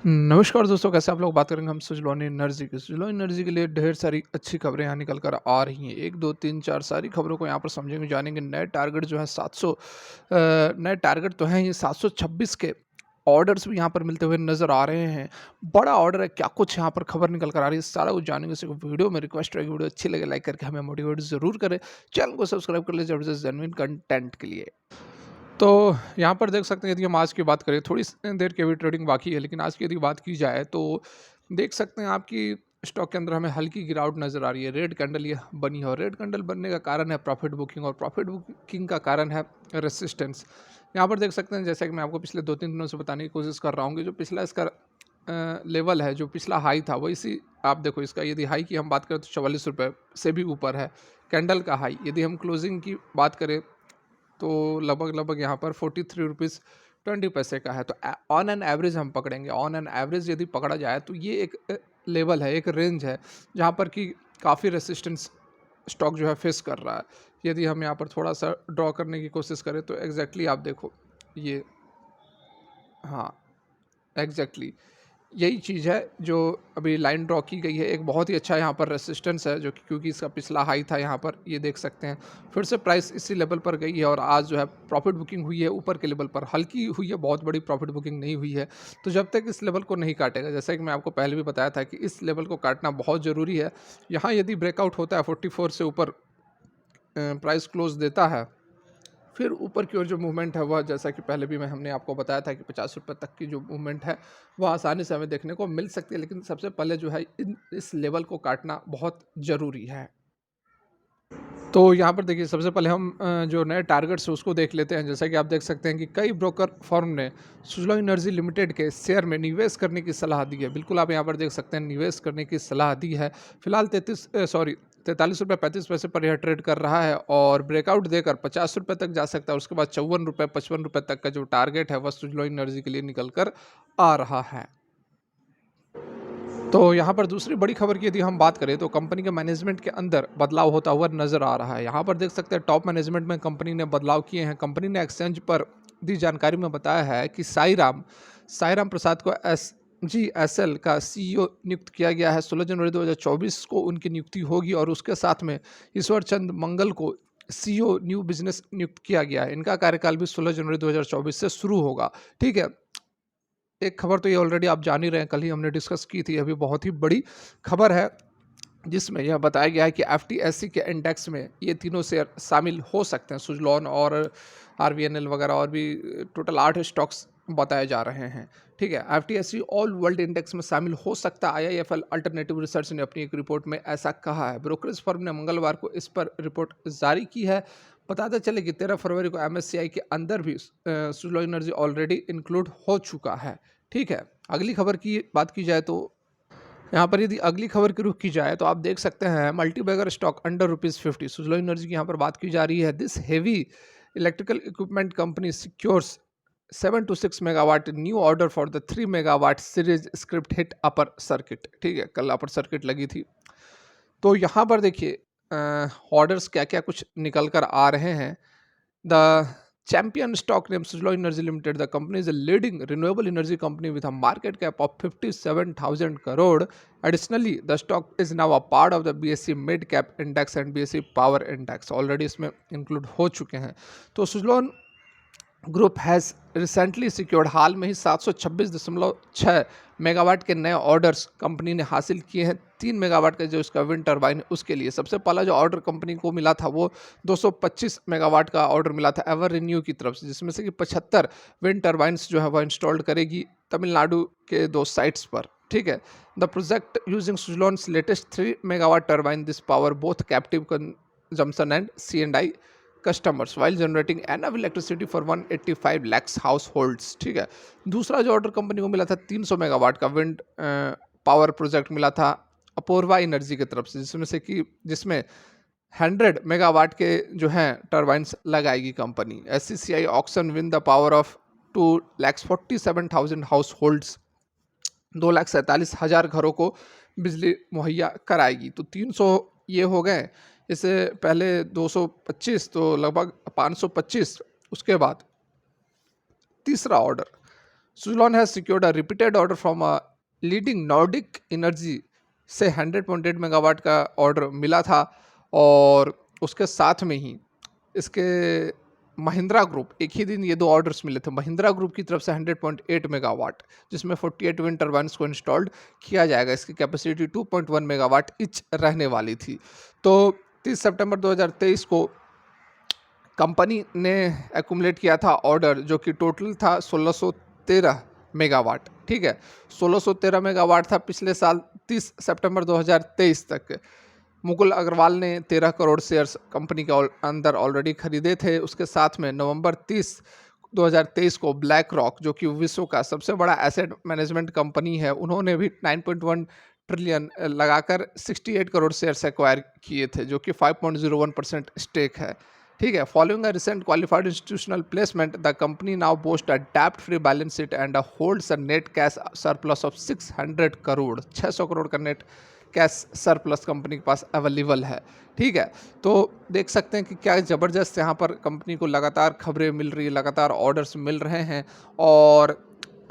नमस्कार दोस्तों, कैसे आप लोग? बात करेंगे हम सुजलॉन एनर्जी की। सुजलॉन एनर्जी के लिए ढेर सारी अच्छी खबरें यहाँ निकल कर आ रही हैं। 1, 2, 3, 4 सारी खबरों को यहाँ पर समझेंगे, जानेंगे। नए टारगेट जो है 700 नए टारगेट तो हैं, ये 726 के ऑर्डर्स भी यहाँ पर मिलते हुए नज़र आ रहे हैं। बड़ा ऑर्डर है, क्या कुछ यहाँ पर खबर निकल कर आ रही है, सारा कुछ जानेंगे। सिर्फ वीडियो में रिक्वेस्ट रहेगी, वीडियो अच्छी लगे लाइक करके हमें मोटिवेट ज़रूर करें। चैनल को सब्सक्राइब कर ले ज़बरदस्त जेन्युइन कंटेंट के लिए। तो यहाँ पर देख सकते हैं, यदि हम आज की बात करें, थोड़ी देर की अभी ट्रेडिंग बाकी है, लेकिन आज की यदि बात की जाए तो देख सकते हैं आपकी स्टॉक के अंदर हमें हल्की गिरावट नज़र आ रही है। रेड कैंडल ये बनी है और रेड कैंडल बनने का कारण है प्रॉफिट बुकिंग, और प्रॉफिट बुकिंग का कारण है रेसिस्टेंस। यहाँ पर देख सकते हैं, जैसा कि मैं आपको पिछले 2-3 दिनों से बताने की कोशिश कर रहा हूँ कि जो पिछला इसका लेवल है, जो पिछला हाई था, वो इसी आप देखो, इसका यदि हाई की हम बात करें तो 44 रुपये से भी ऊपर है कैंडल का हाई। यदि हम क्लोजिंग की बात करें तो लगभग यहाँ पर 43 रुपीज़ 20 पैसे का है। तो ऑन एन एवरेज हम पकड़ेंगे, ऑन एन एवरेज यदि पकड़ा जाए तो ये एक लेवल है, एक रेंज है, जहाँ पर कि काफ़ी रेसिस्टेंस स्टॉक जो है फेस कर रहा है। यदि हम यहाँ पर थोड़ा सा ड्रॉ करने की कोशिश करें तो एग्जैक्टली आप देखो ये, हाँ, एग्जैक्टली यही चीज़ है जो अभी लाइन ड्रॉ की गई है। एक बहुत ही अच्छा यहाँ पर रेसिस्टेंस है, जो कि क्योंकि इसका पिछला हाई था, यहाँ पर ये देख सकते हैं फिर से प्राइस इसी लेवल पर गई है और आज जो है प्रॉफिट बुकिंग हुई है ऊपर के लेवल पर, हल्की हुई है, बहुत बड़ी प्रॉफिट बुकिंग नहीं हुई है। तो जब तक इस लेवल को नहीं काटेगा, जैसा कि मैं आपको पहले भी बताया था कि इस लेवल को काटना बहुत ज़रूरी है। यहाँ यदि ब्रेकआउट होता है 44 से ऊपर, प्राइस क्लोज देता है, फिर ऊपर की ओर जो मूवमेंट है वह, जैसा कि पहले भी हमने आपको बताया था कि 50 रुपये तक की जो मूवमेंट है वह आसानी से हमें देखने को मिल सकती है। लेकिन सबसे पहले जो है इस लेवल को काटना बहुत ज़रूरी है। तो यहाँ पर देखिए, सबसे पहले हम जो नए टारगेट्स हैं उसको देख लेते हैं। जैसा कि आप देख सकते हैं कि कई ब्रोकर फर्म ने सुजलॉन एनर्जी लिमिटेड के शेयर में निवेश करने की सलाह दी है। बिल्कुल आप यहाँ पर देख सकते हैं, निवेश करने की सलाह दी है। फिलहाल 43 रुपये 35 पैसे पर यह ट्रेड कर रहा है और ब्रेकआउट देकर 50 रुपये तक जा सकता है। उसके बाद 54 रुपये 55 रुपये तक का जो टारगेट है वह सुजलॉन एनर्जी के लिए निकल कर आ रहा है। तो यहाँ पर दूसरी बड़ी खबर की यदि हम बात करें तो कंपनी के मैनेजमेंट के अंदर बदलाव होता हुआ नजर आ रहा है। यहाँ पर देख सकते हैं टॉप मैनेजमेंट में कंपनी ने बदलाव किए हैं। कंपनी ने एक्सचेंज पर दी जानकारी में बताया है कि साईराम प्रसाद को SGSL का CEO नियुक्त किया गया है। 16 जनवरी 2024 को उनकी नियुक्ति होगी और उसके साथ में ईश्वर चंद मंगल को CEO न्यू बिजनेस नियुक्त किया गया है। इनका कार्यकाल भी 16 जनवरी 2024 से शुरू होगा। ठीक है, एक खबर तो ये ऑलरेडी आप जान ही रहे हैं, कल ही हमने डिस्कस की थी। अभी बहुत ही बड़ी खबर है जिसमें यह बताया गया है कि FTSE के इंडेक्स में ये तीनों शेयर शामिल हो सकते हैं, सुजलॉन और RVNL वगैरह, और भी टोटल 8 स्टॉक्स बताए जा रहे हैं। ठीक है, FTSE ऑल वर्ल्ड इंडेक्स में शामिल हो सकता है। IIFL अल्टरनेटिव रिसर्च ने अपनी एक रिपोर्ट में ऐसा कहा है। ब्रोकरेज फर्म ने मंगलवार को इस पर रिपोर्ट जारी की है। बताते चले कि 13 फरवरी को MSCI के अंदर भी सुजलॉन एनर्जी ऑलरेडी इंक्लूड हो चुका है। ठीक है, अगली खबर की बात की जाए तो यहाँ पर यदि अगली खबर की रुख की जाए तो आप देख सकते हैं multibagger stock under ₹50। Suzlon energy की यहाँ पर बात की जा रही है। This heavy electrical equipment company secures 7 to 6 megawatt new order for the 3 megawatt series script hit upper circuit. ठीक है, कल अपर सर्किट लगी थी। तो यहाँ पर देखिए ऑर्डर्स क्या क्या कुछ निकल कर आ रहे हैं। The champion stock name Suzlon Energy Limited. The company is a leading renewable energy company with a market cap of 57,000 crore. Additionally, the stock is now a part of the BSE Mid Cap Index and BSE Power Index. Already इसमें include हो चुके हैं। तो Suzlon group has recently secured, हाल में ही 726.6 megawatt के नए ऑर्डर्स कंपनी ने हासिल किए हैं। 3 मेगावाट का जो इसका विंड टर्बाइन उसके लिए सबसे पहला जो ऑर्डर कंपनी को मिला था वो 225 मेगावाट का ऑर्डर मिला था एवर रिन्यू की तरफ से, जिसमें से कि 75 विंड टर्बाइंस जो है वह इंस्टॉल्ड करेगी तमिलनाडु के 2 साइट्स पर। ठीक है, the project using Suzlon's latest 3 megawatt turbine this power both captive consumption and C&I customers while generating enough electricity for 185 lakhs households। ठीक है, दूसरा जो ऑर्डर कंपनी को मिला था 300 मेगावाट का विंड पावर प्रोजेक्ट मिला था अपूर्वा एनर्जी की तरफ से, जिसमें 100 मेगावाट के जो हैं टर्बाइंस लगाएगी company. SCCI auction win the power of 2,47,000 house holds, 2,47,000 घरों को बिजली मुहैया कराएगी। तो 300 ये हो गए, इससे पहले 225, तो लगभग 525। उसके बाद तीसरा order Suzlon has secured a repeated order from a leading Nordic energy से 100.8 मेगावाट का ऑर्डर मिला था। और उसके साथ में ही इसके महिंद्रा ग्रुप, एक ही दिन ये 2 ऑर्डर्स मिले थे। महिंद्रा ग्रुप की तरफ से 100.8 मेगावाट, जिसमें 48 विंड टर्बाइन्स को इंस्टॉल्ड किया जाएगा। इसकी कैपेसिटी 2.1 मेगावाट ईच रहने वाली थी। तो 30 सितंबर 2023 को कंपनी ने एक्यूमुलेट किया था ऑर्डर, जो कि टोटल था 1613 मेगावाट। ठीक है, 1613 मेगावाट था पिछले साल 30 सितंबर 2023 तक। मुकुल अग्रवाल ने 13 करोड़ शेयर्स कंपनी के अंदर ऑलरेडी खरीदे थे। उसके साथ में नवंबर 30 2023 को ब्लैक रॉक, जो कि विश्व का सबसे बड़ा एसेट मैनेजमेंट कंपनी है, उन्होंने भी 9.1 ट्रिलियन लगाकर 68 करोड़ शेयर्स एक्वायर किए थे, जो कि 5.01% स्टेक है। ठीक है, following a recent qualified institutional placement, the company now boast a डेब्ट free balance sheet and holds a net cash surplus of 600 crore, 600 crore का नेट कैश सरप्लस कंपनी के पास अवेलेबल है। ठीक है, तो देख सकते हैं कि क्या ज़बरदस्त यहाँ पर कंपनी को लगातार खबरें मिल रही है, लगातार ऑर्डर्स मिल रहे हैं। और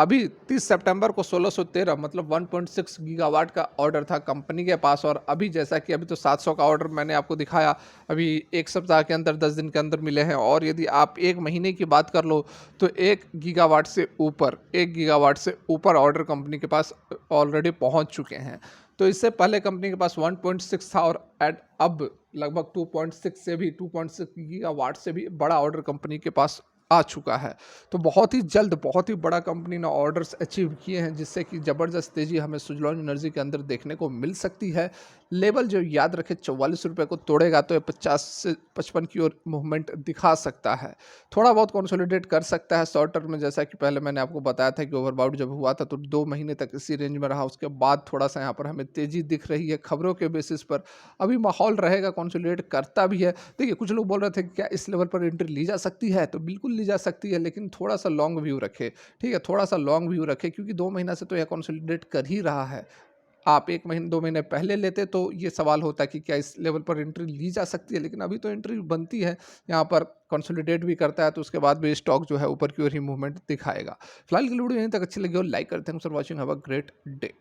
अभी 30 सितंबर को 1613 मतलब 1.6 गीगावाट का ऑर्डर था कंपनी के पास। और अभी जैसा कि अभी तो 700 का ऑर्डर मैंने आपको दिखाया, अभी 1 सप्ताह के अंदर 10 दिन के अंदर मिले हैं। और यदि आप 1 महीने की बात कर लो तो 1 गीगावाट से ऊपर, 1 गीगावाट से ऊपर ऑर्डर कंपनी के पास ऑलरेडी पहुंच चुके हैं। तो इससे पहले कंपनी के पास 1.6 था, और अब लगभग 2.6 से भी 2.6 गीगावाट से भी बड़ा ऑर्डर कंपनी के पास आ चुका है। तो बहुत ही जल्द बहुत ही बड़ा कंपनी ने ऑर्डर्स अचीव किए हैं, जिससे कि ज़बरदस्त तेज़ी हमें सुजलॉन एनर्जी के अंदर देखने को मिल सकती है। लेवल जो याद रखे 44 रुपये को तोड़ेगा तो ये 50 से 55 की ओर मूवमेंट दिखा सकता है। थोड़ा बहुत कंसोलिडेट कर सकता है शॉर्ट टर्म में, जैसा कि पहले मैंने आपको बताया था कि ओवरबाउट जब हुआ था तो 2 महीने तक इसी रेंज में रहा। उसके बाद थोड़ा सा यहाँ पर हमें तेज़ी दिख रही है खबरों के बेसिस पर। अभी माहौल रहेगा, कंसोलिडेट करता भी है। देखिए, कुछ लोग बोल रहे थे कि क्या इस लेवल पर एंट्री ली जा सकती है, तो बिल्कुल ली जा सकती है, लेकिन थोड़ा सा लॉन्ग व्यू रखे। ठीक है, थोड़ा सा लॉन्ग व्यू रखे, क्योंकि 2 महीना से तो यह कंसोलिडेट कर ही रहा है। आप 1 महीने 2 महीने पहले लेते तो ये सवाल होता कि क्या इस लेवल पर एंट्री ली जा सकती है, लेकिन अभी तो एंट्री बनती है। यहाँ पर कंसोलिडेट भी करता है तो उसके बाद भी स्टॉक जो है वीडियो ही मूवमेंट दिखाएगा। फिलहाल की वीडियो यहीं तक अच्छी लगी हो लाइक करते हैं। For watching, have a great day.